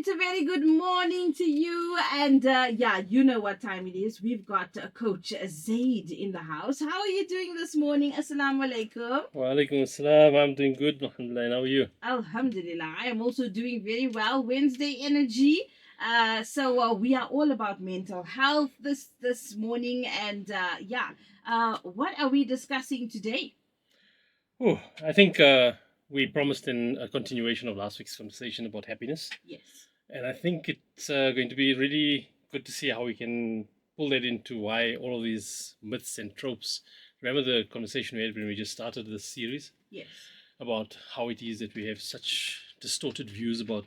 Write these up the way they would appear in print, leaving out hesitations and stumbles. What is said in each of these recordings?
a very good morning to you. And yeah, you know what time it is. We've got Coach Zaid in the house. How are you doing this morning? Assalamu alaikum. Walaikum assalam. I'm doing good, alhamdulillah. And how are you? Alhamdulillah. I am also doing very well. Wednesday energy. So we are all about mental health this morning. And yeah, what are we discussing today? Oh, I think we promised in a continuation of last week's conversation about happiness. Yes. And I think it's going to be really good to see how we can pull that into why all of these myths and tropes. Remember the conversation we had when we just started this series Yes. about how it is that we have such distorted views about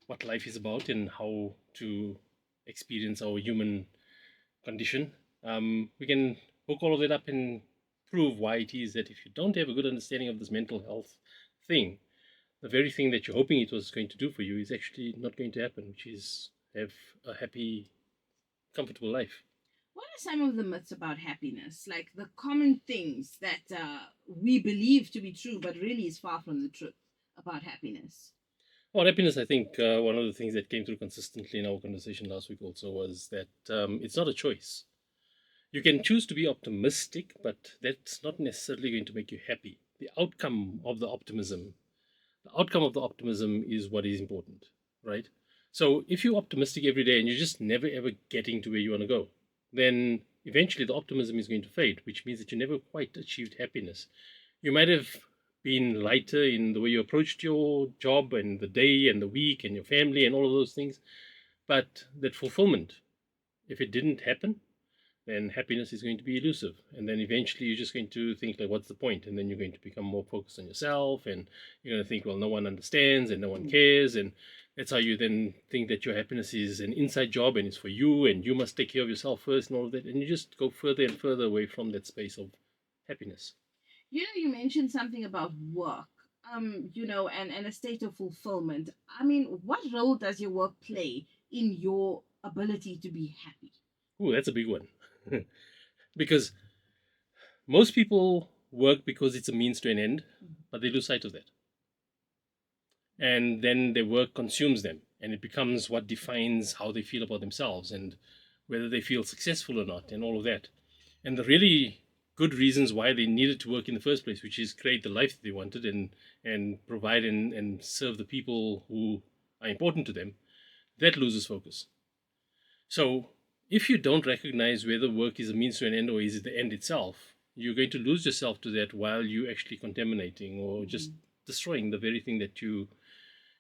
what life is about and how to experience our human condition. We can hook all of that up and prove why it is that if you don't have a good understanding of this mental health thing, the very thing that you're hoping it was going to do for you is actually not going to happen, which is have a happy, comfortable life. What are some of the myths about happiness? Like the common things that we believe to be true, but really is far from the truth about happiness. Well, happiness, I think one of the things that came through consistently in our conversation last week also was that it's not a choice. You can choose to be optimistic, but that's not necessarily going to make you happy. The outcome of the optimism is what is important, right? So if you're optimistic every day and you're just never ever getting to where you want to go, then eventually the optimism is going to fade, which means that you never quite achieved happiness. You might have been lighter in the way you approached your job and the day and the week and your family and all of those things, but that fulfillment, if it didn't happen, then happiness is going to be elusive. And then eventually you're just going to think like, what's the point? And then you're going to become more focused on yourself and you're going to think, well, no one understands and no one cares. And that's how you then think that your happiness is an inside job and it's for you and you must take care of yourself first and all of that. And you just go further and further away from that space of happiness. You know, you mentioned something about work, and a state of fulfillment. I mean, what role does your work play in your ability to be happy? Ooh, that's a big one. Because most people work because it's a means to an end, but they lose sight of that. And then their work consumes them, and it becomes what defines how they feel about themselves and whether they feel successful or not, and all of that. And the really good reasons why they needed to work in the first place, which is create the life that they wanted and provide and serve the people who are important to them, that loses focus. So if you don't recognize whether work is a means to an end or is it the end itself, you're going to lose yourself to that while you actually contaminating or just destroying the very thing that you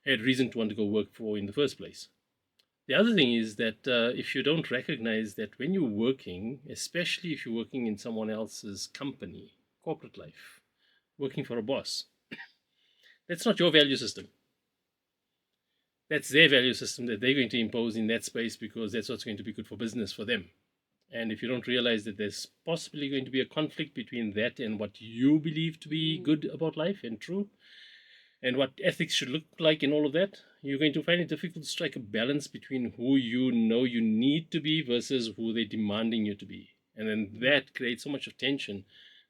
had reason to want to go work for in the first place. The other thing is that if you don't recognize that when you're working, especially if you're working in someone else's company, corporate life, working for a boss, that's not your value system. That's their value system that they're going to impose in that space because that's what's going to be good for business for them. And if you don't realize that there's possibly going to be a conflict between that and what you believe to be good about life and true, and what ethics should look like and all of that, you're going to find it difficult to strike a balance between who you know you need to be versus who they're demanding you to be. And then that creates so much of tension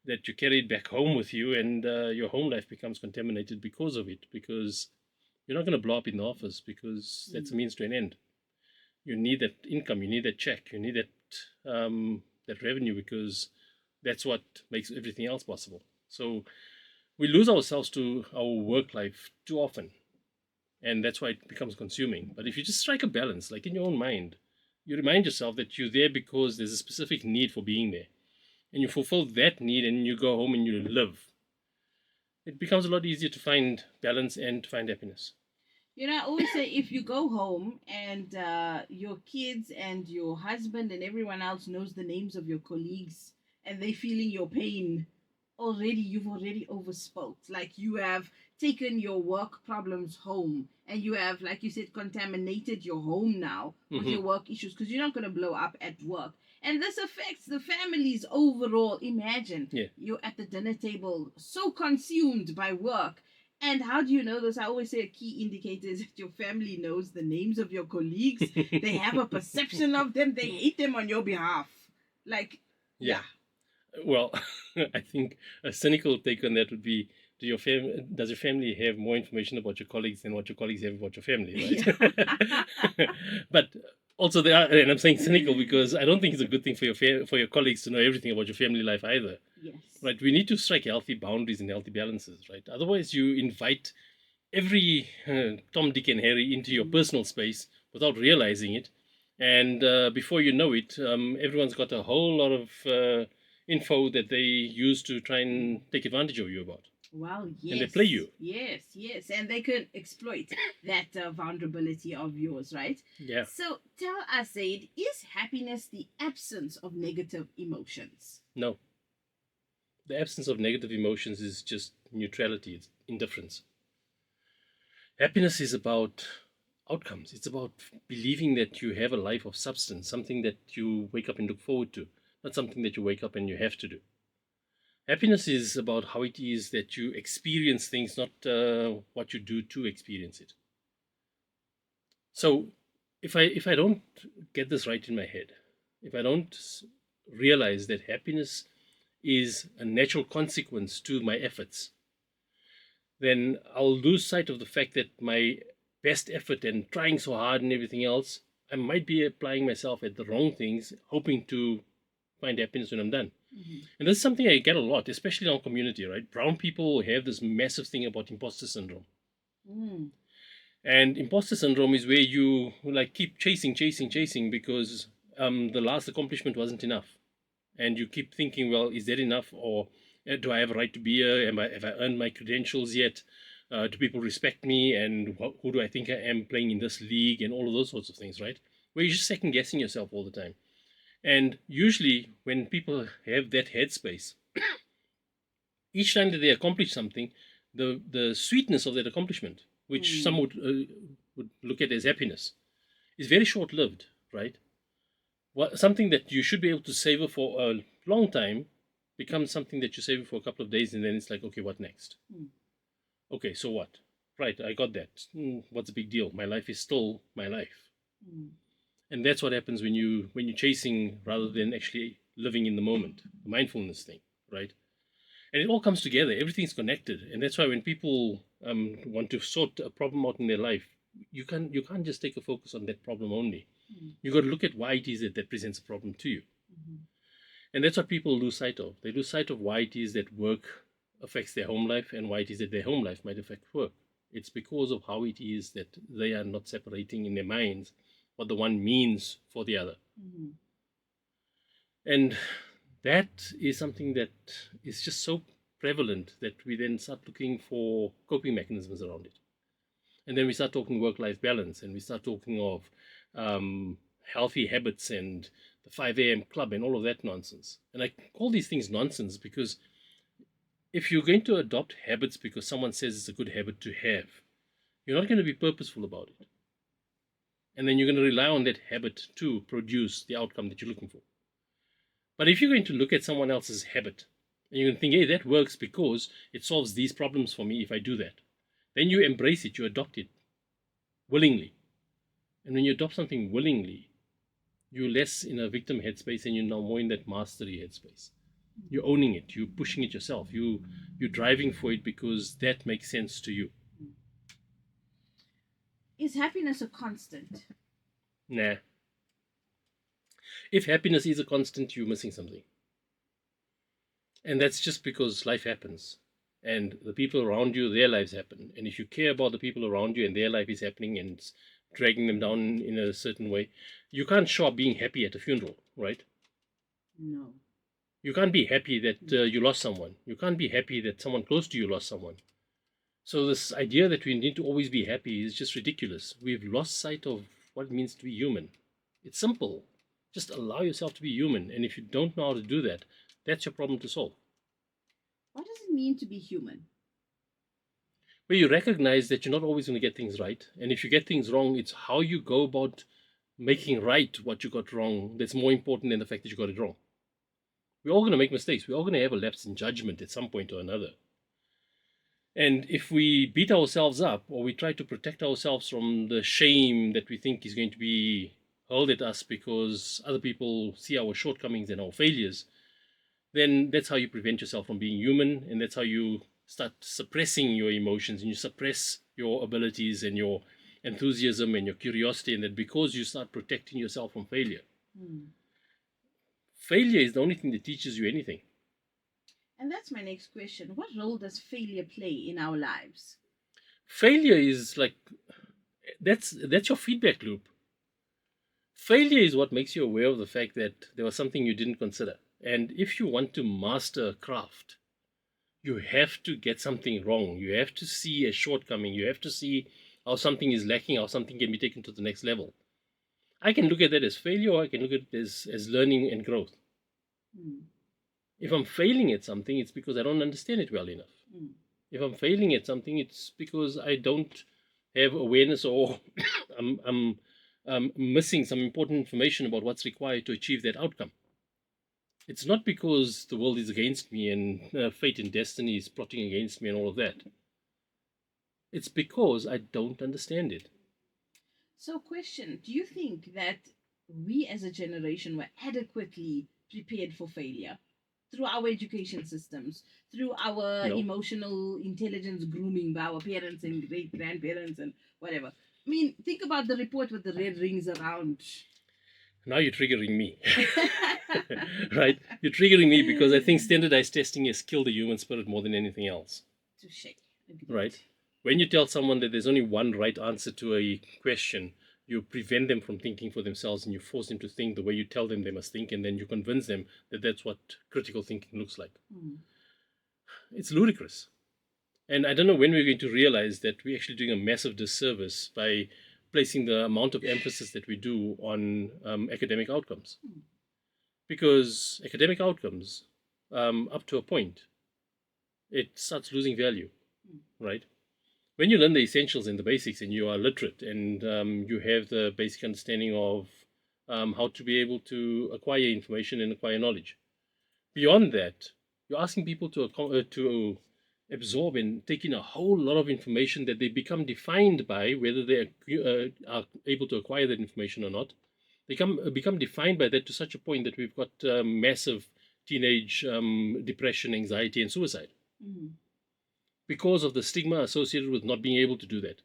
that you carry it back home with you, and your home life becomes contaminated because of it, because you're not going to blow up in the office because that's a means to an end. You need that income, you need that check, you need that revenue because that's what makes everything else possible. So we lose ourselves to our work life too often, and that's why it becomes consuming. But if you just strike a balance, like in your own mind, you remind yourself that you're there because there's a specific need for being there, and you fulfill that need, and you go home and you live. It becomes a lot easier to find balance and to find happiness. You know, I always say if you go home and your kids and your husband and everyone else knows the names of your colleagues and they feeling your pain, already you've already overspoke. Like you have taken your work problems home and you have, like you said, contaminated your home now with your work issues because you're not going to blow up at work. And this affects the families overall. Imagine you're at the dinner table so consumed by work. And how do you know this? I always say a key indicator is that your family knows the names of your colleagues. They have a perception of them. They hate them on your behalf. Like, Yeah. Well, I think a cynical take on that would be does your family have more information about your colleagues than what your colleagues have about your family, Yeah. right? But also there are, and I'm saying cynical because I don't think it's a good thing for for your colleagues to know everything about your family life either, Yes. right? We need to strike healthy boundaries and healthy balances, right? Otherwise, you invite every Tom, Dick, and Harry into your Mm. personal space without realizing it, and before you know it, everyone's got a whole lot of info that they use to try and take advantage of you about, Well, and they yes, play you. yes, yes, and they could exploit that vulnerability of yours, right? Yeah. So tell us, Zaid, is happiness the absence of negative emotions? No, the absence of negative emotions is just neutrality. It's indifference. Happiness is about outcomes. It's about believing that you have a life of substance, something that you wake up and look forward to, not something that you wake up and you have to do. Happiness is about how it is that you experience things, not what you do to experience it. So, if I don't get this right in my head, if I don't realize that happiness is a natural consequence to my efforts, then I'll lose sight of the fact that my best effort and trying so hard and everything else, I might be applying myself at the wrong things, hoping to find happiness when I'm done. Mhm. And that's something I get a lot, especially in our community, right? Brown people have this massive thing about imposter syndrome. Mm. And imposter syndrome is where you like keep chasing, chasing, chasing because the last accomplishment wasn't enough. And you keep thinking, well, is that enough? Or do I have a right to be here? Have I earned my credentials yet? Do people respect me? And who do I think I am playing in this league? And all of those sorts of things, right? Where you're just second guessing yourself all the time. And usually, when people have that headspace, each time that they accomplish something, the sweetness of that accomplishment, which some Mm. would look at as happiness, is very short lived, right? Something that you should be able to savor for a long time becomes something that you savor for a couple of days, and then it's like, okay, what next? Mm. Okay, so what? Right, I got that. What's the big deal? My life is still my life, Mm. and that's what happens when you're chasing rather than actually living in the moment. The mindfulness thing, right? And it all comes together. Everything's connected, and that's why when people want to sort a problem out in their life, you can't just take a focus on that problem only. Mm. You got to look at why it is that that presents a problem to you. Mhm. And that's what people lose sight of. They lose sight of why it is that work affects their home life and why it is that their home life might affect work. It's because of how it is that they are not separating in their minds what the one means for the other. Mhm. And that is something that is just so prevalent that we then start looking for coping mechanisms around it. And then we start talking work life balance and we start talking of healthy habits and the 5 a.m. club and all of that nonsense. And I call these things nonsense because if you're going to adopt habits because someone says it's a good habit to have, you're not going to be purposeful about it. And then you're going to rely on that habit to produce the outcome that you're looking for. But if you're going to look at someone else's habit and you're going to think, hey, that works because it solves these problems for me if I do that, then you embrace it, you adopt it willingly. And when you adopt something willingly, you're less in a victim headspace and you're now more in that mastery headspace. You're owning it, you're pushing it yourself, you're driving for it because that makes sense to you. Is happiness a constant? Nah. If happiness is a constant, you're missing something. And that's just because life happens. And the people around you, their lives happen. And if you care about the people around you and their life is happening and it's dragging them down in a certain way, you can't show up being happy at a funeral, right? No. You can't be happy that you lost someone. You can't be happy that someone close to you lost someone. So this idea that we need to always be happy is just ridiculous. We've lost sight of what it means to be human. It's simple. Just allow yourself to be human. And if you don't know how to do that, that's your problem to solve. What does it mean to be human? Where you recognize that you're not always going to get things right. And if you get things wrong, it's how you go about making right what you got wrong that's more important than the fact that you got it wrong. We're all going to make mistakes. We're all going to have a lapse in judgment at some point or another. And if we beat ourselves up or we try to protect ourselves from the shame that we think is going to be hurled at us because other people see our shortcomings and our failures, then that's how you prevent yourself from being human and that's how you start suppressing your emotions and you suppress your abilities and your enthusiasm and your curiosity, and that because you start protecting yourself from failure. Failure is the only thing that teaches you anything. And that's my next question. What role does failure play in our lives? Failure is like that's your feedback loop. Failure is what makes you aware of the fact that there was something you didn't consider. And if you want to master a craft, you have to get something wrong. You have to see a shortcoming. You have to see how something is lacking, how something can be taken to the next level. I can look at that as failure, or I can look at it as learning and growth. Mm. If I'm failing at something, it's because I don't understand it well enough. If I'm failing at something, it's because I don't have awareness, or I'm missing some important information about what's required to achieve that outcome. It's not because the world is against me and fate and destiny is plotting against me and all of that. It's because I don't understand it. So, question, do you think that we as a generation were adequately prepared for failure through our education systems, through our No. emotional intelligence grooming by our parents and great grandparents and whatever? I mean, think about the report with the red rings around. Now you're triggering me. Right? You're triggering me because I think standardized testing has killed the human spirit more than anything else. Touche. Right? When you tell someone that there's only one right answer to a question, you prevent them from thinking for themselves and you force them to think the way you tell them they must think, and then you convince them that that's what critical thinking looks like. It's ludicrous. And I don't know when we're going to realize that we're actually doing a massive disservice by placing the amount of emphasis that we do on academic outcomes. Because academic outcomes, up to a point, it starts losing value, right? When you learn the essentials and the basics and you are literate and you have the basic understanding of how to be able to acquire information and acquire knowledge. Beyond that, you're asking people to absorb and take in a whole lot of information that they become defined by whether they are able to acquire that information or not. They become defined by that to such a point that we've got massive teenage depression, anxiety, and suicide because of the stigma associated with not being able to do that.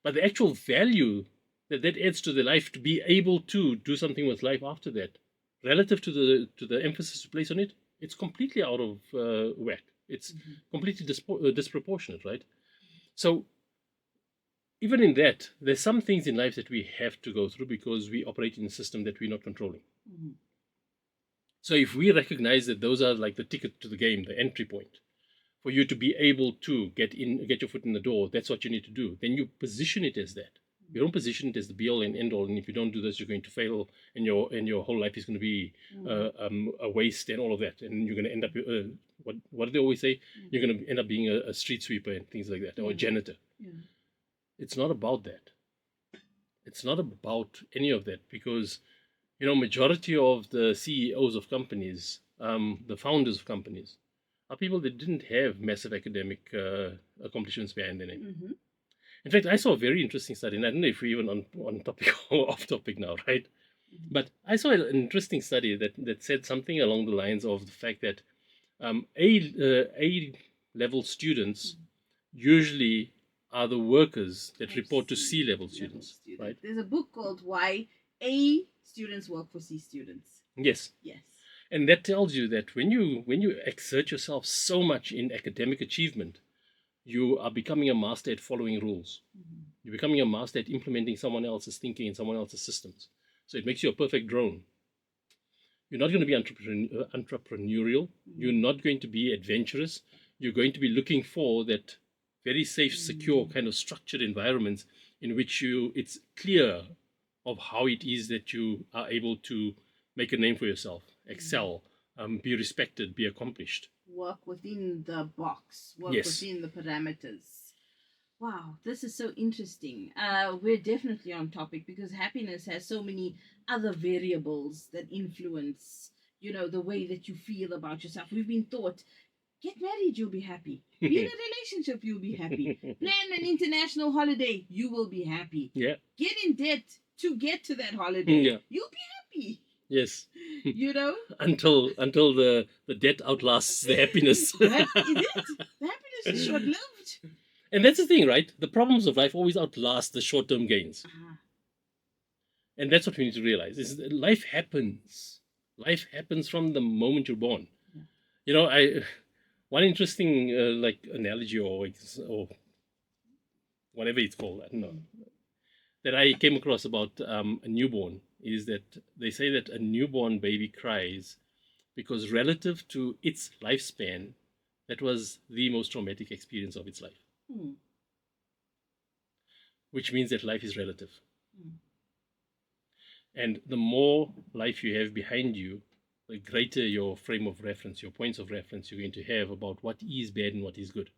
But the actual value that adds to their life to be able to do something with life after that, relative to the emphasis you place on it, it's completely out of whack. It's completely disproportionate, right? So even in that, there's some things in life that we have to go through because we operate in a system that we're not controlling. So if we recognize that those are like the ticket to the game, the entry point, for you to be able to get your foot in the door, that's what you need to do. Then you position it as that. You don't position it as the be all and end all. And if you don't do this, you're going to fail, and your whole life is going to be a waste and all of that. And you're going to end up what do they always say? You're going to end up being a street sweeper and things like that, or a janitor. It's not about that. It's not about any of that, because majority of the CEOs of companies, the founders of companies, are people that didn't have massive academic accomplishments behind their name. In fact, I saw a very interesting study, and I don't know if we're even on topic or off topic now, right? But I saw an interesting study that said something along the lines of the fact that A level students usually are the workers that report to C level students, right? There's a book called Why A Students Work for C Students. Yes. And that tells you that when you exert yourself so much in academic achievement, you are becoming a master at following rules. You're becoming a master at implementing someone else's thinking and someone else's systems. So it makes you a perfect drone. You're not going to be entrepreneurial. You're not going to be adventurous. You're going to be looking for that very safe, secure kind of structured environments in which it's clear of how it is that you are able to make a name for yourself, excel, be respected, be accomplished. Work within the box, work within the parameters. Wow, this is so interesting. We're definitely on topic because happiness has so many other variables that influence, the way that you feel about yourself. We've been taught, get married, you'll be happy. Be in a relationship, you'll be happy. Plan an international holiday, you will be happy. Yeah. Get in debt to get to that holiday, you'll be happy. Yes. Until the debt outlasts the happiness. That is it. The happiness It's short-lived. And that's the thing, right? The problems of life always outlast the short-term gains. Ah, And that's what we need to realize is that life happens. Life happens from the moment you're born. yeah. You know, I one interesting like analogy or whatever it's called, I don't know, that I came across about a newborn is that they say that a newborn baby cries because relative to its lifespan, that was the most traumatic experience of its life, Mm. which means that life is relative. Mm. And the more life you have behind you, the greater your frame of reference, your points of reference you're going to have about what is bad and what is good.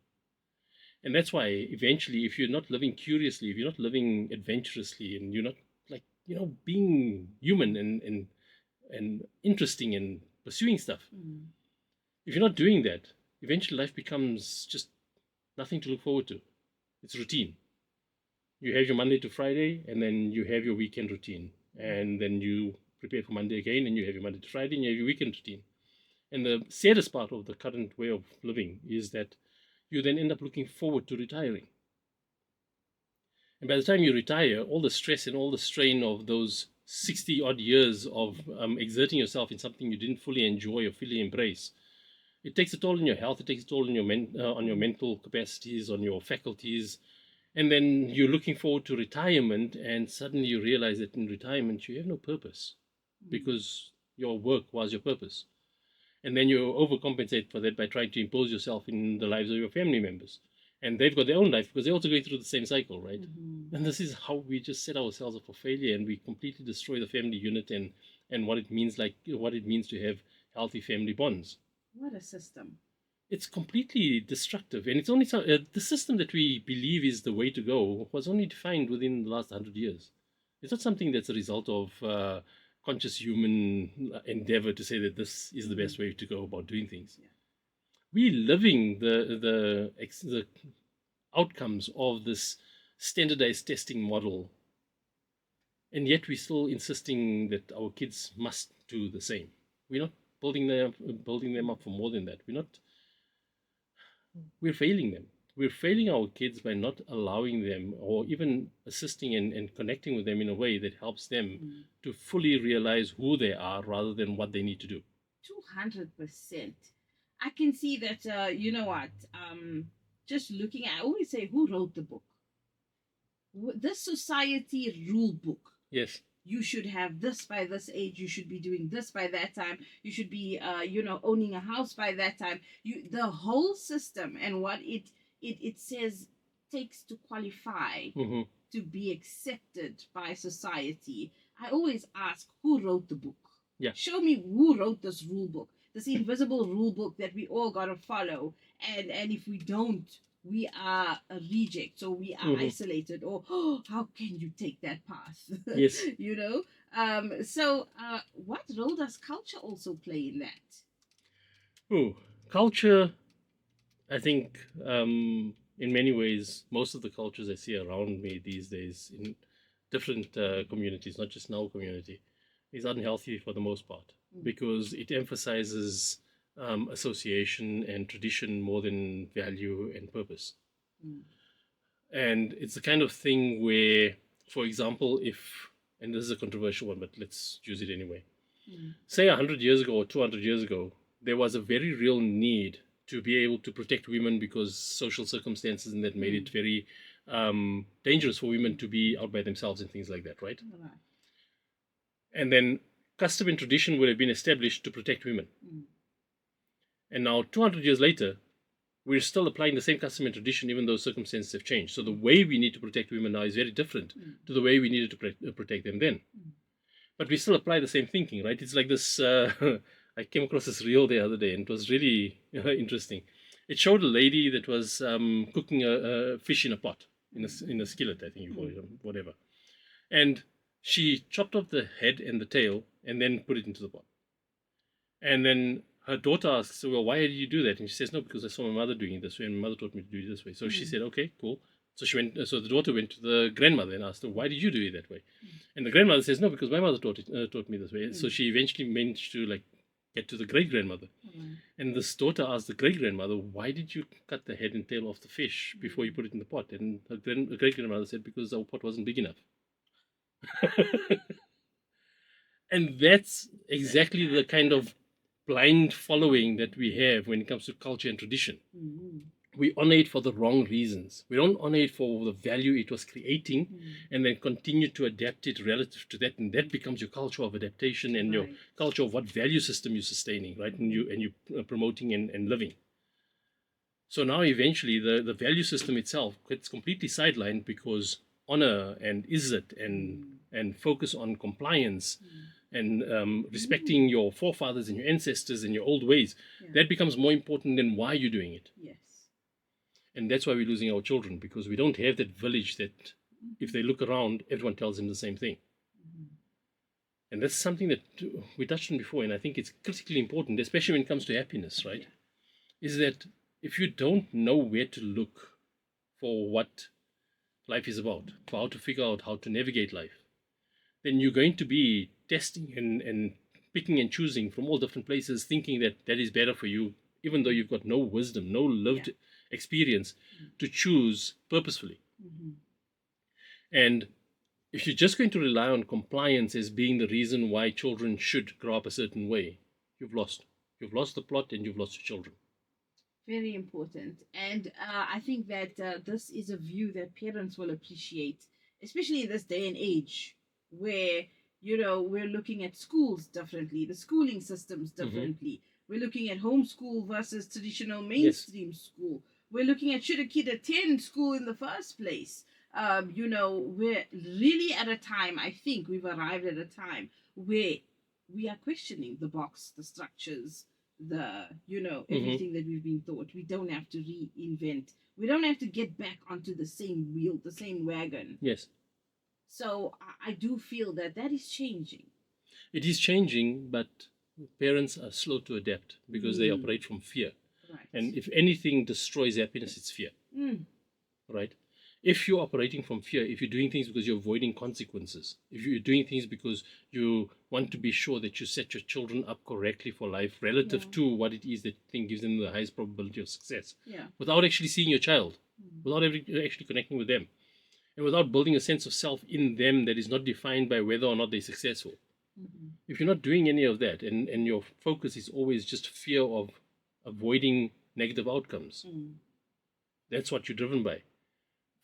And that's why eventually, if you're not living curiously, if you're not living adventurously, and you're not like, being human and interesting and pursuing stuff, Mm. if you're not doing that, eventually life becomes just nothing to look forward to. It's routine. You have your Monday to Friday, and then you have your weekend routine, and then you prepare for Monday again, and you have your Monday to Friday, and you have your weekend routine. And the saddest part of the current way of living is that you then end up looking forward to retiring. And by the time you retire, all the stress and all the strain of those 60 odd years of exerting yourself in something you didn't fully enjoy or fully embrace, it takes a toll on your health, it takes a toll on your mental capacities, on your faculties. And then you're looking forward to retirement, and suddenly you realize that in retirement you have no purpose because your work was your purpose. And then you overcompensate for that by trying to impose yourself in the lives of your family members. And they've got their own life because they're also going through the same cycle, right? Mm-hmm. And this is how we just set ourselves up for failure, and we completely destroy the family unit and what it means, like what it means to have healthy family bonds. What a system. It's completely destructive, and it's only the system that we believe is the way to go was only defined within the last 100 years. It's not something that's a result of conscious human endeavor to say that this is the best way to go about doing things. Yeah. We're living the outcomes of this standardized testing model, and yet we're still insisting that our kids must do the same. We're not building them up for more than that. We're failing them. We're failing our kids by not allowing them or even assisting and connecting with them in a way that helps them to fully realize who they are rather than what they need to do. 200%. I can see that, you know what? Just looking at, I always say, who wrote the book? This society rule book. Yes. You should have this by this age. You should be doing this by that time. You should be, owning a house by that time. The whole system and what it says takes to qualify Mm-hmm. to be accepted by society. I always ask, who wrote the book? Yeah. Show me who wrote this rule book, this invisible rule book that we all gotta follow. And if we don't, we are a reject, so we are isolated. Or how can you take that path? Yes. So what role does culture also play in that? Culture, I think, in many ways, most of the cultures I see around me these days in different communities, not just in our community, is unhealthy for the most part because it emphasizes association and tradition more than value and purpose. And it's the kind of thing where, for example, and this is a controversial one, but let's use it anyway. Say 100 years ago or 200 years ago, there was a very real need to be able to protect women because social circumstances and that made it very dangerous for women to be out by themselves and things like that, right? And then custom and tradition would have been established to protect women. And now 200 years later, we're still applying the same custom and tradition even though circumstances have changed. So the way we need to protect women now is very different to the way we needed to protect them then. But we still apply the same thinking, right? It's like this, I came across this reel the other day and it was really interesting. It showed a lady that was cooking a fish in a pot, in a skillet, I think you call it, whatever. And she chopped off the head and the tail and then put it into the pot. And then her daughter asks, well, why did you do that? And she says, no, because I saw my mother doing it this way, and my mother taught me to do it this way. So she said, okay, cool. So so the daughter went to the grandmother and asked her, why did you do it that way? And the grandmother says, no, because my mother taught me this way. So she eventually managed to get to the great grandmother. Mm. And this daughter asked the great grandmother, "Why did you cut the head and tail off the fish before you put it in the pot?" And her great grandmother said, "Because our pot wasn't big enough." And that's exactly the kind of blind following that we have when it comes to culture and tradition. Mm. We honor it for the wrong reasons. We don't honor it for the value it was creating and then continue to adapt it relative to that. And that becomes your culture of adaptation and your Right. culture of what value system you're sustaining, right? And you promoting and living. So now eventually the value system itself gets completely sidelined because honor and izzat and focus on compliance and respecting your forefathers and your ancestors and your old ways, Yeah. that becomes more important than why you're doing it. Yes. And that's why we're losing our children, because we don't have that village that if they look around, everyone tells them the same thing. And that's something that we touched on before, and I think it's critically important, especially when it comes to happiness, right? Yeah. Is that if you don't know where to look for what life is about, for how to figure out how to navigate life, then you're going to be testing and picking and choosing from all different places, thinking that that is better for you, even though you've got no wisdom, no lived experience to choose purposefully. And if you're just going to rely on compliance as being the reason why children should grow up a certain way, you've lost. You've lost the plot and you've lost your children. Very important. And I think that this is a view that parents will appreciate, especially in this day and age where, we're looking at schools differently, the schooling systems differently. We're looking at homeschool versus traditional mainstream school. We're looking at should a kid attend school in the first place? We're really at a time, I think we've arrived at a time where we are questioning the box, the structures, everything that we've been taught. We don't have to reinvent. We don't have to get back onto the same wheel, the same wagon. Yes. So I do feel that is changing. It is changing, but parents are slow to adapt because they operate from fear. Right. And if anything destroys happiness, it's fear. Right? If you're operating from fear, if you're doing things because you're avoiding consequences, if you're doing things because you want to be sure that you set your children up correctly for life relative to what it is that you think gives them the highest probability of success, without actually seeing your child, without actually connecting with them, and without building a sense of self in them that is not defined by whether or not they're successful. If you're not doing any of that and your focus is always just fear of avoiding negative outcomes, that's what you're driven by.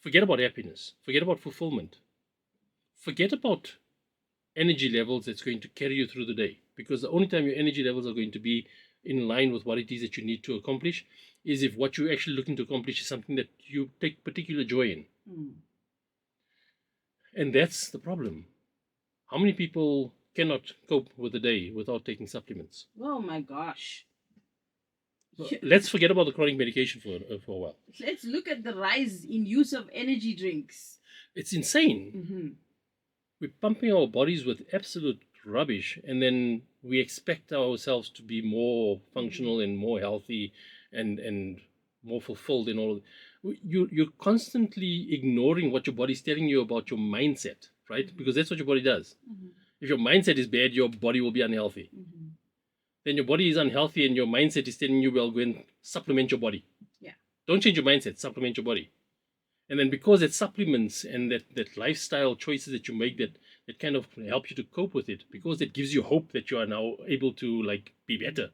Forget about happiness. Forget about fulfillment. Forget about energy levels that's going to carry you through the day. Because the only time your energy levels are going to be in line with what it is that you need to accomplish is if what you're actually looking to accomplish is something that you take particular joy in. And that's the problem. How many people cannot cope with the day without taking supplements? Oh my gosh. Let's forget about the chronic medication for a while. Let's look at the rise in use of energy drinks. It's insane. We're pumping our bodies with absolute rubbish, and then we expect ourselves to be more functional and more healthy and more fulfilled in all of it. You're constantly ignoring what your body's telling you about your mindset, right? Because that's what your body does. If your mindset is bad, your body will be unhealthy. Then your body is unhealthy and your mindset is telling you, well, go and supplement your body. Yeah. Don't change your mindset, supplement your body. And then because it supplements and that lifestyle choices that you make that kind of help you to cope with it, because it gives you hope that you are now able to be better,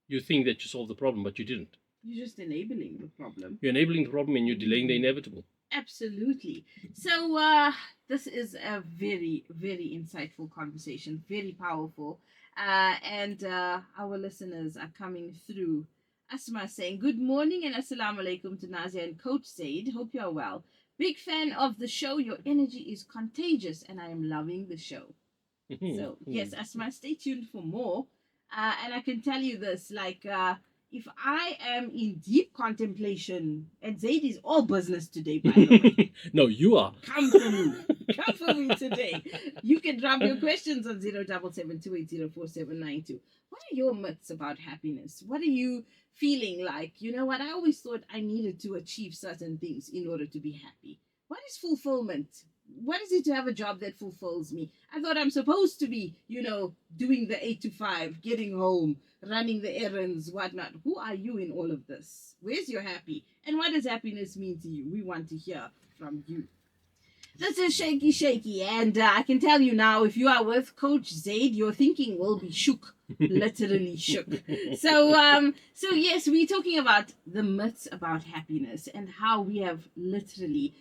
you think that you solved the problem, but you didn't. You're just enabling the problem. You're enabling the problem and you're delaying the inevitable. Absolutely. So this is a very, very insightful conversation, very powerful. And our listeners are coming through. Asma saying, good morning and assalamu alaikum to Nazia and Coach Zaid. Hope you are well. Big fan of the show. Your energy is contagious and I am loving the show. So, yes, Asma, stay tuned for more. And I can tell you this, if I am in deep contemplation, and Zaid is all business today, by the way. No, you are. Come for me. Come for me today. You can drop your questions on 0772804792. What are your myths about happiness? What are you feeling like? You know what? I always thought I needed to achieve certain things in order to be happy. What is fulfillment? what is it to have a job that fulfills me? I thought I'm supposed to be, doing the 8 to 5, getting home, running the errands, whatnot. Who are you in all of this? Where's your happy? And what does happiness mean to you? We want to hear from you. This is Shaky, and I can tell you now, if you are with Coach Zaid, your thinking will be shook, literally shook. So yes, we're talking about the myths about happiness and how we have literally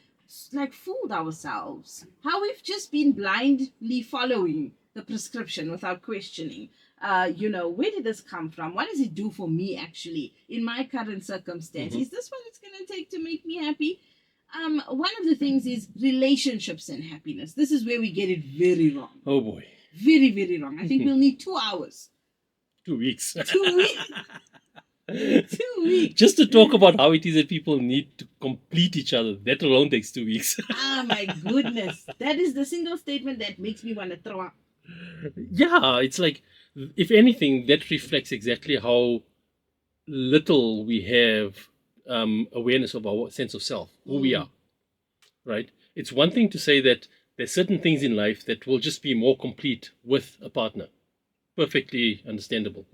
like fooled ourselves, how we've just been blindly following the prescription without questioning. Where did this come from? What does it do for me actually in my current circumstance? Mhm. Is this what it's gonna take to make me happy? One of the things is relationships and happiness. This is where we get it very wrong. Oh boy. Very, very wrong. I think we'll need 2 hours. 2 weeks. 2 weeks. 2 weeks. Just to talk about how it is that people need to complete each other. That alone takes 2 weeks. Oh my goodness. That is the single statement that makes me want to throw up. Yeah, it's like, if anything, that reflects exactly how little we have awareness of our sense of self, who we are, right? It's one thing to say that there's certain things in life that will just be more complete with a partner. Perfectly understandable.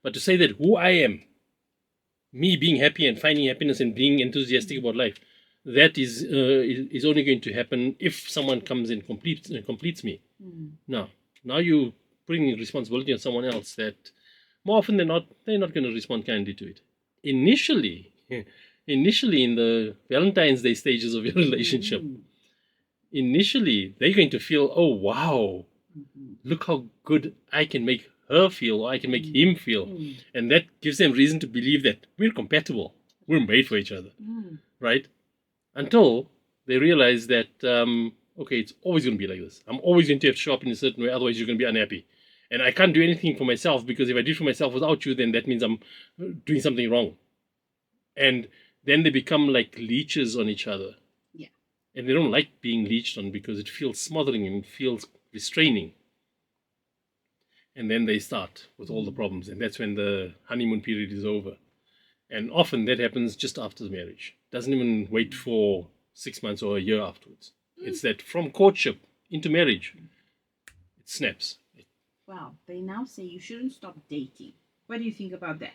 But to say that who I am, me being happy and finding happiness and being enthusiastic about life, that is only going to happen if someone comes and completes me. Now you putting responsibility on someone else that more often than not, they're not going to respond kindly to it. Initially in the Valentine's Day stages of your relationship, initially they're going to feel, oh wow, look how good I can make her feel, or I can make him feel. And that gives them reason to believe that we're compatible, we're made for each other, right? Until they realize that, okay, it's always going to be like this. I'm always going to have to show up in a certain way, otherwise you're going to be unhappy. And I can't do anything for myself, because if I do it for myself without you, then that means I'm doing something wrong. And then they become like leeches on each other. Yeah. And they don't like being leeched on because it feels smothering and it feels restraining. And then they start with all the problems. And that's when the honeymoon period is over. And often that happens just after the marriage. Doesn't even wait for 6 months or a year afterwards. It's that from courtship into marriage, it snaps. Wow, they now say you shouldn't stop dating. What do you think about that?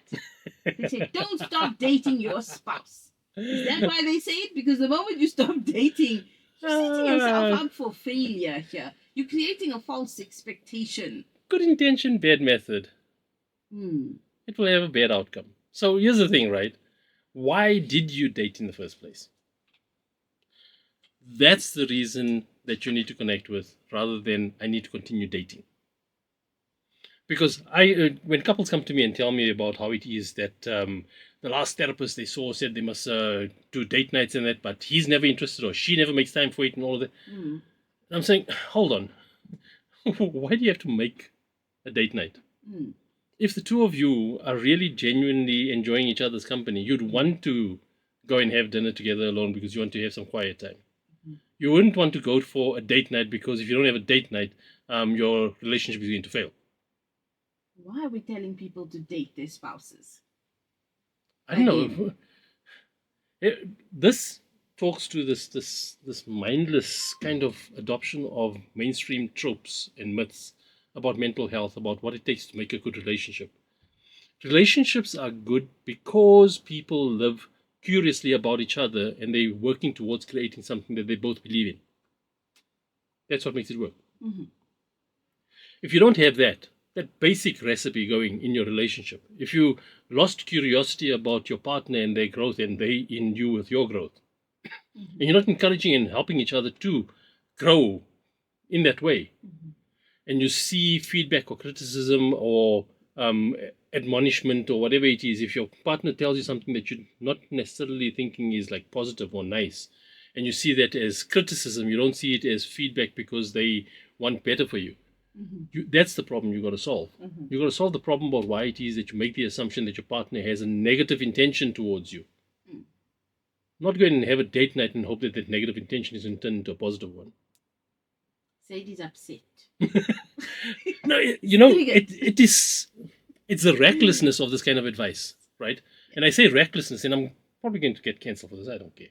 They say, don't stop dating your spouse. Is that why they say it? Because the moment you stop dating, you're setting yourself up for failure here. You're creating a false expectation. Good intention, bad method. It will have a bad outcome. So here's the thing, right? Why did you date in the first place? That's the reason that you need to connect with, rather than I need to continue dating. Because when couples come to me and tell me about how it is that the last therapist they saw said they must do date nights and that, but he's never interested or she never makes time for it and all of that. I'm saying, hold on. Why do you have to make a date night? If the two of you are really genuinely enjoying each other's company, you'd want to go and have dinner together alone because you want to have some quiet time. You wouldn't want to go for a date night because if you don't have a date night, your relationship is going to fail. Why are we telling people to date their spouses? I don't know. This talks to this mindless kind of adoption of mainstream tropes and myths about mental health, about what it takes to make a good relationship. Relationships are good because people live curiously about each other and they're working towards creating something that they both believe in. That's what makes it work. If you don't have that basic recipe going in your relationship, if you lost curiosity about your partner and their growth and they in you with your growth, and you're not encouraging and helping each other to grow in that way, and you see feedback or criticism or admonishment or whatever it is, if your partner tells you something that you're not necessarily thinking is like positive or nice, and you see that as criticism, you don't see it as feedback because they want better for you. That's the problem you got to solve. You got to solve the problem about why it is that you make the assumption that your partner has a negative intention towards you. Not go and have a date night and hope that that negative intention is turned into a positive one. Sadie's upset. No, it's the recklessness of this kind of advice, right? And I say recklessness, and I'm probably going to get cancelled for this. I don't care.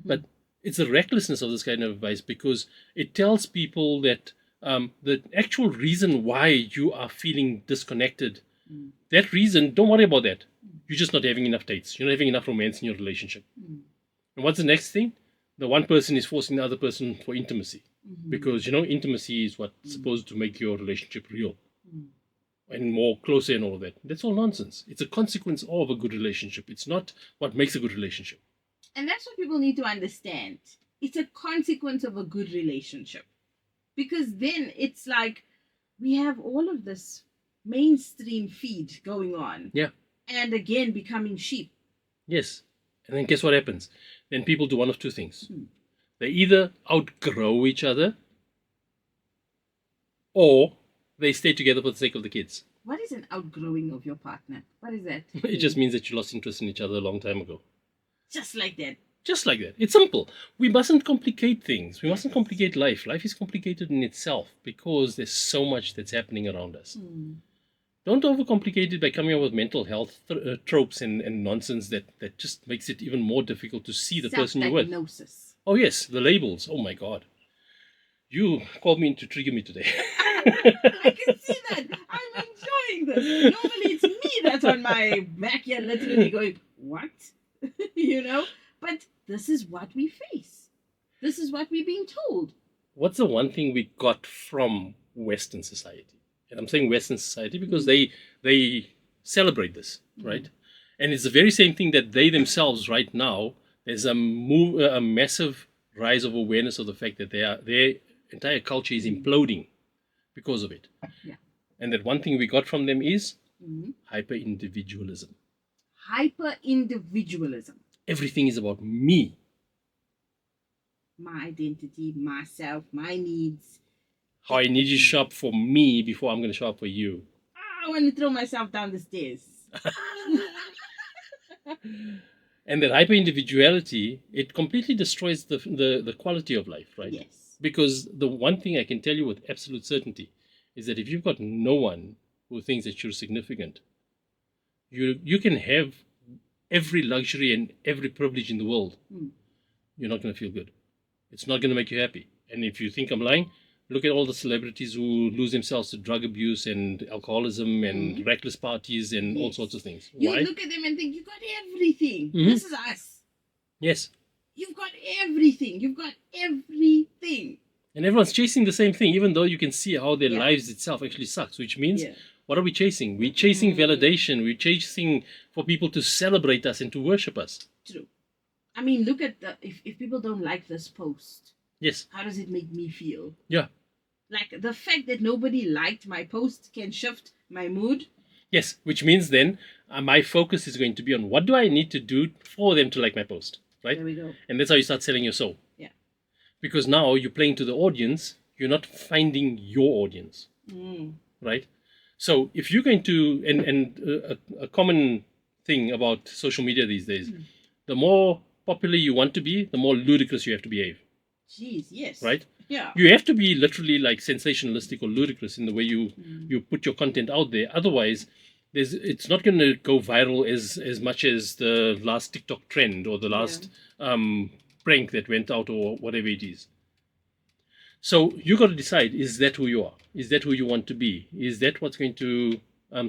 But it's the recklessness of this kind of advice, because it tells people that the actual reason why you are feeling disconnected, Mm. that reason, don't worry about that. You're just not having enough dates. You're not having enough romance in your relationship. Mm. And what's the next thing? The one person is forcing the other person for intimacy. Mhm. Because, intimacy is what's supposed to make your relationship real Mm. and more closer and all of that. That's all nonsense. It's a consequence of a good relationship. It's not what makes a good relationship. And that's what people need to understand. It's a consequence of a good relationship. Because then it's like we have all of this mainstream feed going on. Yeah. And again, becoming sheep. Yes. And then guess what happens? Then people do one of two things. Hmm. They either outgrow each other, or they stay together for the sake of the kids. What is an outgrowing of your partner? What is that? It just means that you lost interest in each other a long time ago. Just like that. Just like that. It's simple. We mustn't complicate things. We mustn't complicate life. Life is complicated in itself because there's so much that's happening around us. Don't overcomplicate it by coming up with mental health tropes and nonsense that just makes it even more difficult to see the person you're with. Self-diagnosis. Oh, yes, the labels. Oh, my God. You called me in to trigger me today. I can see that. I'm enjoying this. Normally it's me that's on my back here literally going, what? But this is what we face. This is what we're being told. What's the one thing we got from Western society? And I'm saying Western society because they celebrate this, right? And it's the very same thing that they themselves right now, there's a massive rise of awareness of the fact that their entire culture is imploding because of it. Yeah. And that one thing we got from them is hyper-individualism. Hyper-individualism. Everything is about me. My identity, myself, my needs. How I need you to show up for me before I'm going to show up for you. I want to throw myself down the stairs. And that hyper-individuality, it completely destroys the quality of life, right? Yes. Because the one thing I can tell you with absolute certainty is that if you've got no one who thinks that you're significant, you can have every luxury and every privilege in the world. You're not going to feel good. It's not going to make you happy. And if you think I'm lying, look at all the celebrities who lose themselves to drug abuse and alcoholism and reckless parties and all sorts of things. You Why? look at them and think, you got everything. This is us. Yes. You've got everything. You've got everything. And everyone's chasing the same thing, even though you can see how their lives itself actually sucks, which means, what are we chasing? We're chasing validation. We're chasing for people to celebrate us and to worship us. True. I mean, look at if people don't like this post. Yes. How does it make me feel? Yeah. Like the fact that nobody liked my post can shift my mood. Yes, which means then my focus is going to be on what do I need to do for them to like my post, right? There we go. And that's how you start selling your soul. Yeah. Because now you're playing to the audience, you're not finding your audience, right? So if you're going to, and a common thing about social media these days, the more popular you want to be, the more ludicrous you have to behave. Jeez, yes. Right? Yeah. You have to be literally like sensationalistic or ludicrous in the way you put your content out there. Otherwise, it's not going to go viral as much as the last TikTok trend or the last prank that went out or whatever it is. So you got to decide, is that who you are? Is that who you want to be? Is that what's going to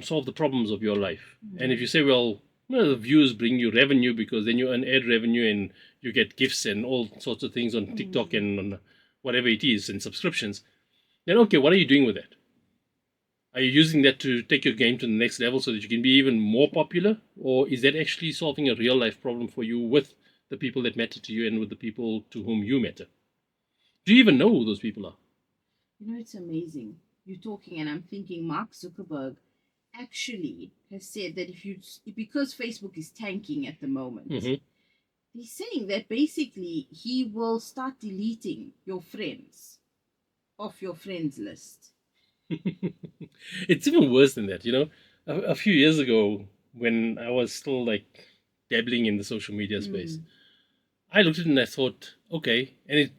solve the problems of your life? And if you say, well, the views bring you revenue because then you earn ad revenue and you get gifts and all sorts of things on TikTok and on whatever it is and subscriptions, then okay, what are you doing with that? Are you using that to take your game to the next level so that you can be even more popular? Or is that actually solving a real life problem for you with the people that matter to you and with the people to whom you matter? Do you even know who those people are? It's amazing. You're talking and I'm thinking Mark Zuckerberg actually has said that because Facebook is tanking at the moment, he's saying that basically he will start deleting your friends off your friends list. It's even worse than that. A few years ago when I was still like dabbling in the social media space, I looked at it and I thought, okay, and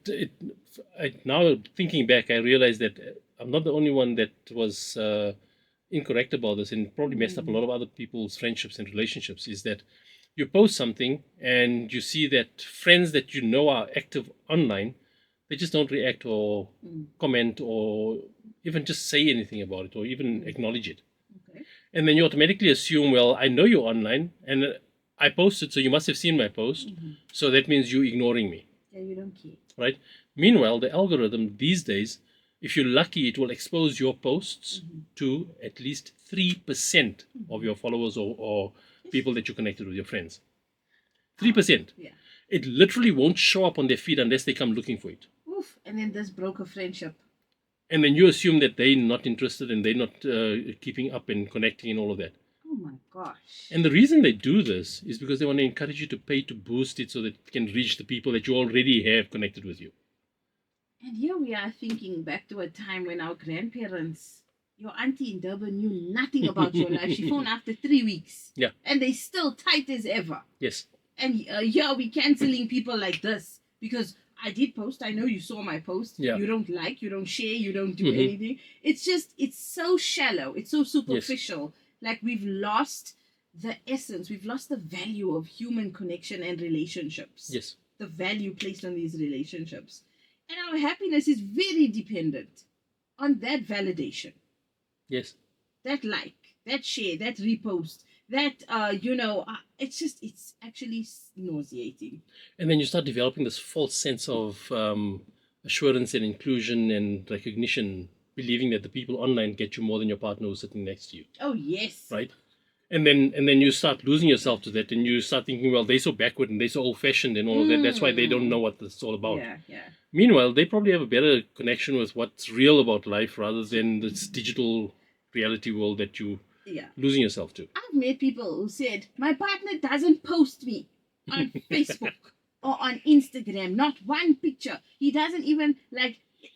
now thinking back, I realized that I'm not the only one that was incorrect about this and probably messed up a lot of other people's friendships and relationships, is that you post something and you see that friends that you know are active online, they just don't react or comment or even just say anything about it or even acknowledge it. Okay. And then you automatically assume, well, I know you're online and I posted, so you must have seen my post. So that means you're ignoring me, Yeah, you don't care. right? Meanwhile, the algorithm these days, if you're lucky, it will expose your posts to at least 3% of your followers or people that you're connected with, your friends. 3%. Yeah. It literally won't show up on their feed unless they come looking for it. Oof. And then this broke a friendship. And then you assume that they're not interested and they're not keeping up and connecting and all of that. Oh my gosh. And the reason they do this is because they want to encourage you to pay to boost it so that it can reach the people that you already have connected with you. And here we are thinking back to a time when our grandparents, your auntie in Durban knew nothing about your life. She phoned after 3 weeks. Yeah. And they still tight as ever. Yes. And here we canceling people like this because I did post. I know you saw my post. Yeah. You don't like, you don't share, you don't do anything. It's just, it's so shallow. It's so superficial. Like we've lost the essence. We've lost the value of human connection and relationships. Yes. The value placed on these relationships. And our happiness is very dependent on that validation. Yes. That like, that share, that repost, that, it's actually nauseating. And then you start developing this false sense of assurance and inclusion and recognition, believing that the people online get you more than your partner who's sitting next to you. Oh, yes. Right? And then you start losing yourself to that and you start thinking, well, they're so backward and they're so old-fashioned and all of that. That's why they don't know what this is all about. Yeah, yeah. Meanwhile, they probably have a better connection with what's real about life rather than this digital reality world that you losing yourself to. I've met people who said, my partner doesn't post me on Facebook or on Instagram, not one picture. He doesn't even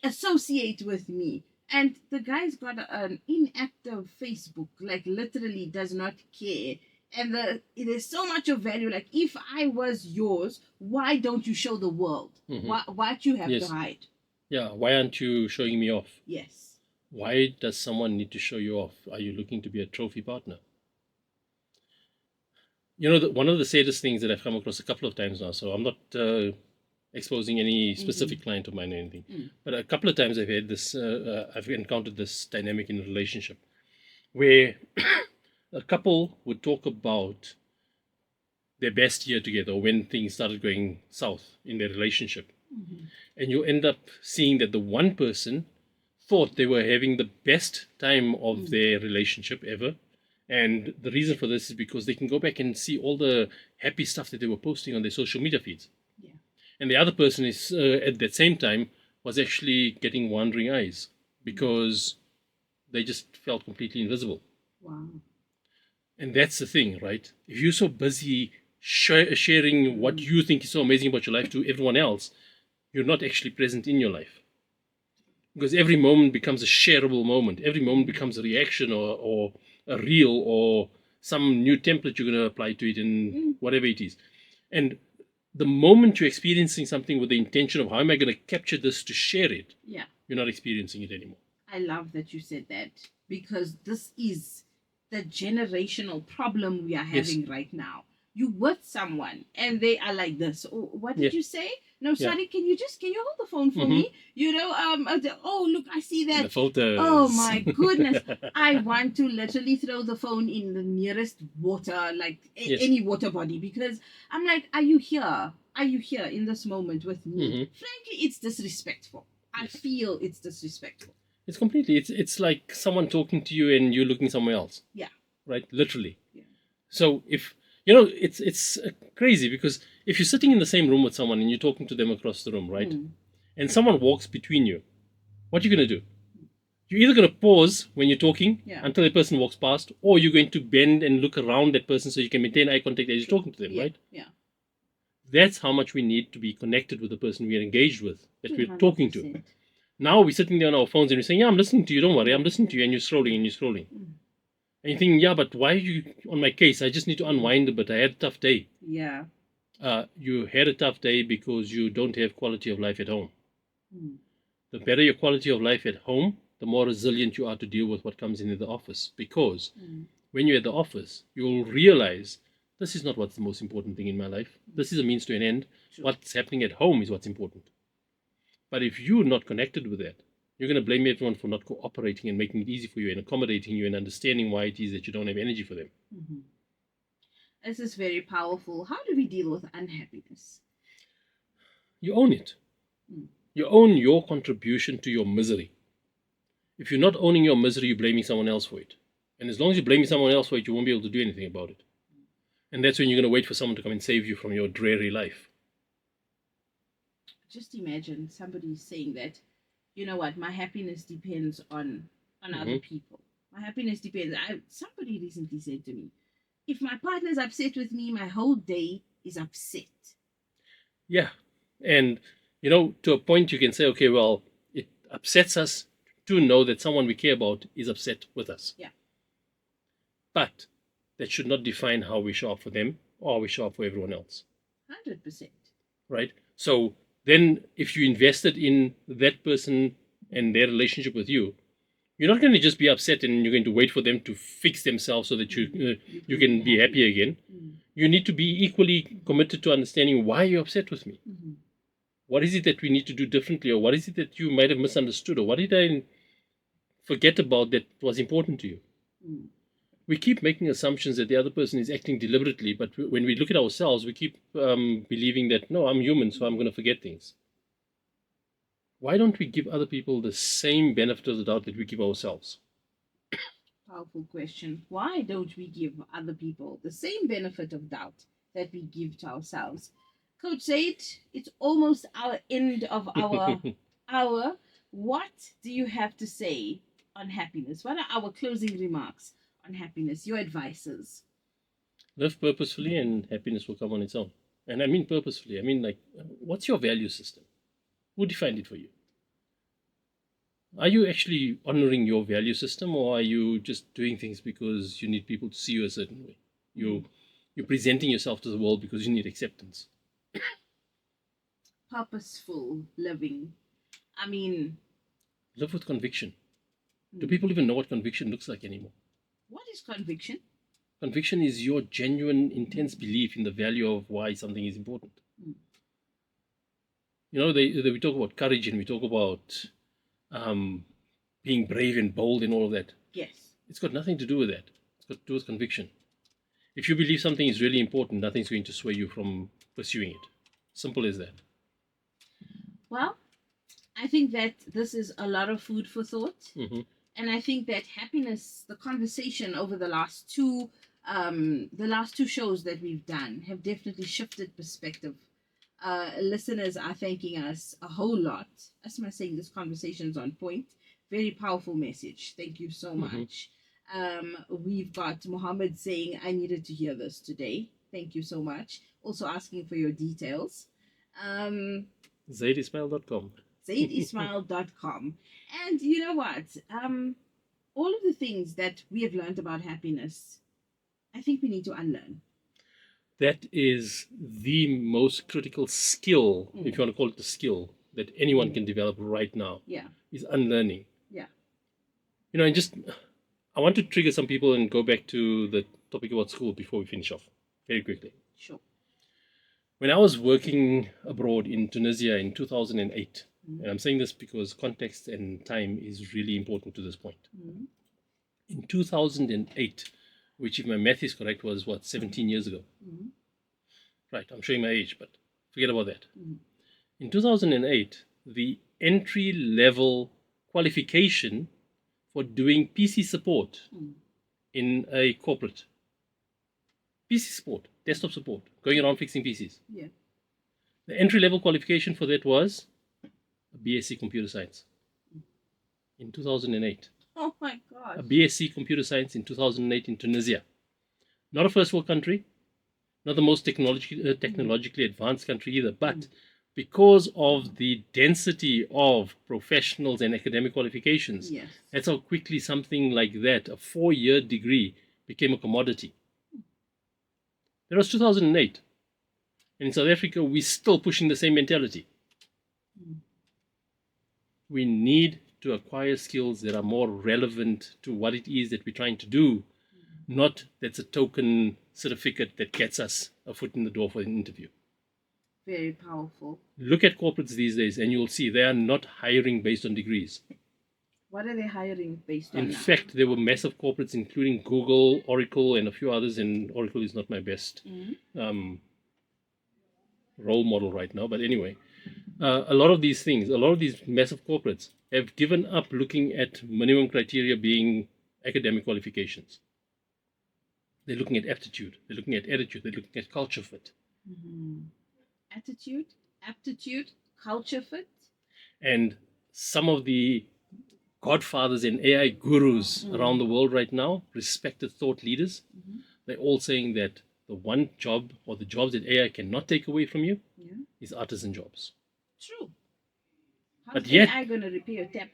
associate with me. And the guy's got an inactive Facebook, literally does not care. And there's so much of value. Like, if I was yours, why don't you show the world? Why do you have to hide? Yeah, why aren't you showing me off? Yes. Why does someone need to show you off? Are you looking to be a trophy partner? You know, one of the saddest things that I've come across a couple of times now, so I'm not exposing any specific client of mine or anything, but a couple of times I've had this, I've encountered this dynamic in a relationship where a couple would talk about their best year together or when things started going south in their relationship. And you end up seeing that the one person thought they were having the best time of their relationship ever. And the reason for this is because they can go back and see all the happy stuff that they were posting on their social media feeds. Yeah. And the other person is at that same time was actually getting wandering eyes because they just felt completely invisible. Wow. And that's the thing, right? If you're so busy sharing what you think is so amazing about your life to everyone else, you're not actually present in your life. Because every moment becomes a shareable moment. Every moment becomes a reaction or a reel or some new template you're going to apply to it and whatever it is. And the moment you're experiencing something with the intention of how am I going to capture this to share it, you're not experiencing it anymore. I love that you said that because this is the generational problem we are having right now. You with someone and they are like this. Oh, what did you say? No, sorry. Can you hold the phone for me? Oh, look, I see that. The photos. Oh my goodness. I want to literally throw the phone in the nearest water, any water body, because I'm like, are you here? Are you here in this moment with me? Frankly, it's disrespectful. I feel it's disrespectful. It's completely. It's like someone talking to you and you're looking somewhere else. Yeah. Right? Literally. Yeah. So if it's crazy because if you're sitting in the same room with someone and you're talking to them across the room, right? And someone walks between you, what are you going to do? You're either going to pause when you're talking until the person walks past, or you're going to bend and look around that person so you can maintain eye contact as you're talking to them, right? Yeah. That's how much we need to be connected with the person we are engaged with, that we're talking to. Now we're sitting there on our phones and we're saying, yeah, I'm listening to you, don't worry, I'm listening to you, and you're scrolling and you're scrolling. And you think, yeah, but why are you on my case? I just need to unwind a bit. I had a tough day. Yeah. You had a tough day because you don't have quality of life at home. The better your quality of life at home, the more resilient you are to deal with what comes into the office. Because when you're at the office, you'll realize This is not what's the most important thing in my life. This is a means to an end. True. What's happening at home is what's important. But if you're not connected with that, you're going to blame everyone for not cooperating and making it easy for you and accommodating you and understanding why it is that you don't have energy for them. Mm-hmm. This is very powerful. How do we deal with unhappiness? You own it. Mm. You own your contribution to your misery. If you're not owning your misery, you're blaming someone else for it. And as long as you're blaming someone else for it, you won't be able to do anything about it. And that's when you're going to wait for someone to come and save you from your dreary life. Just imagine somebody saying that, you know what, my happiness depends on other people. My happiness depends. Somebody recently said to me, if my partner's upset with me, my whole day is upset. Yeah. And, to a point you can say, okay, well, it upsets us to know that someone we care about is upset with us. Yeah. But that should not define how we show up for them or how we show up for everyone else. 100%. Right? So then if you invested in that person and their relationship with you, you're not going to just be upset and you're going to wait for them to fix themselves so that you can be happy again. Mm. You need to be equally committed to understanding why you're upset with me. Mm-hmm. What is it that we need to do differently, or what is it that you might have misunderstood, or what did I forget about that was important to you? Mm. We keep making assumptions that the other person is acting deliberately, but when we look at ourselves, we keep believing that, no, I'm human, so I'm going to forget things. Why don't we give other people the same benefit of the doubt that we give ourselves? Powerful question. Why don't we give other people the same benefit of doubt that we give to ourselves? Coach said it's almost our end of our hour. What do you have to say on happiness? What are our closing remarks on happiness? Your advices? Live purposefully and happiness will come on its own. And I mean purposefully. I mean, like, what's your value system? Who defined it for you? Are you actually honoring your value system, or are you just doing things because you need people to see you a certain way? You're presenting yourself to the world because you need acceptance. Purposeful living. I mean, Live with conviction. Do people even know what conviction looks like anymore? what is conviction? Conviction is your genuine, intense belief in the value of why something is important. Mm. We talk about courage and we talk about being brave and bold and all of that. Yes. It's got nothing to do with that. It's got to do with conviction. If you believe something is really important, nothing's going to sway you from pursuing it. Simple as that. Well, I think that this is a lot of food for thought. Mm-hmm. And I think that happiness, the conversation over the last two shows that we've done have definitely shifted perspective. Listeners are thanking us a whole lot. As I'm saying, this conversation is on point. Very powerful message. Thank you so much. We've got Mohammed saying, I needed to hear this today. Thank you so much. Also asking for your details. ZaidIsmail.com. ZaidIsmail.com. And you know what? All of the things that we have learned about happiness, I think we need to unlearn. That is the most critical skill, if you want to call it a skill, that anyone can develop right now. Yeah. Is unlearning. Yeah. And I want to trigger some people and go back to the topic about school before we finish off very quickly. Sure. When I was working abroad in Tunisia in 2008, and I'm saying this because context and time is really important to this point. In 2008, which, if my math is correct, was 17 years ago. Right, I'm showing my age, but forget about that. In 2008, the entry level qualification for doing PC support in a corporate, PC support, desktop support, going around fixing PCs. Yeah. The entry level qualification for that was a BSc Computer Science in 2008. Oh my gosh. A BSc Computer Science in 2008 in Tunisia. Not a first world country, not the most technologically advanced country either, but because of the density of professionals and academic qualifications, Yes. That's how quickly something like that, a 4-year degree, became a commodity. That was 2008. And in South Africa, we're still pushing the same mentality. We need to acquire skills that are more relevant to what it is that we're trying to do, not that's a token certificate that gets us a foot in the door for an interview. Very powerful. Look at corporates these days and you'll see they are not hiring based on degrees. What are they hiring based on In now? fact, there were massive corporates, including Google, Oracle, and a few others, and Oracle is not my best role model right now. But anyway, a lot of these things, a lot of these massive corporates have given up looking at minimum criteria being academic qualifications. They're looking at aptitude, they're looking at attitude, they're looking at culture fit. Attitude, aptitude, culture fit. And some of the godfathers and AI gurus around the world right now, respected thought leaders, they're all saying that the one job or the jobs that AI cannot take away from you is artisan jobs. True. How's But yet, AI going to repair a tap?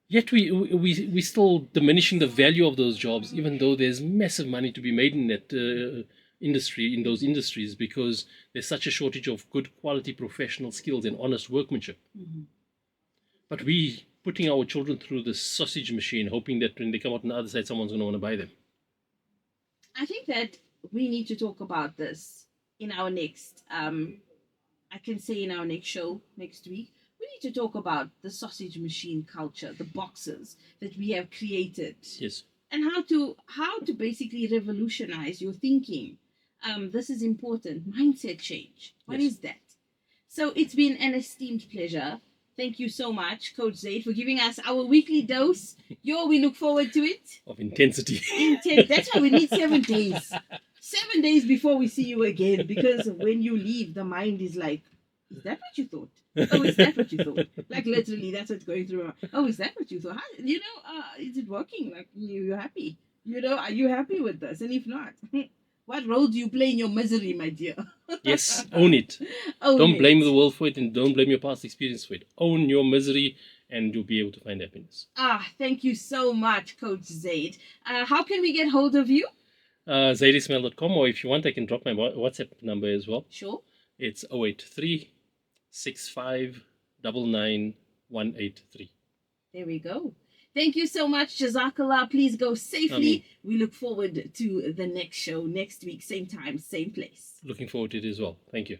Yet we still diminishing the value of those jobs, even though there's massive money to be made in that industry, in those industries, because there's such a shortage of good quality professional skills and honest workmanship. But we putting our children through the sausage machine, hoping that when they come out on the other side, someone's going to want to buy them. I think that we need to talk about this in our next, I can say in our next show next week. We need to talk about the sausage machine culture, the boxes that we have created. Yes. And how to basically revolutionize your thinking. This is important. Mindset change. What is that? So it's been an esteemed pleasure. Thank you so much, Coach Zaid, for giving us our weekly dose. We look forward to it. Of intensity. That's why we need 7 days. 7 days before we see you again, because when you leave, the mind is like, is that what you thought? Oh, is that what you thought? Like literally, that's what's going through. Oh, is that what you thought? Is it working? Like you're happy? Are you happy with this? And if not, what role do you play in your misery, my dear? Yes, own it. Don't blame the world for it, and don't blame your past experience for it. Own your misery, and you'll be able to find happiness. Thank you so much, Coach Zaid. How can we get hold of you? zaidismail.com, or if you want, I can drop my WhatsApp number as well. Sure. It's 083 65 99 183. There we go. Thank you so much, Jazakallah. Please go safely. We look forward to the next show next week, same time, same place. Looking forward to it as well. Thank you.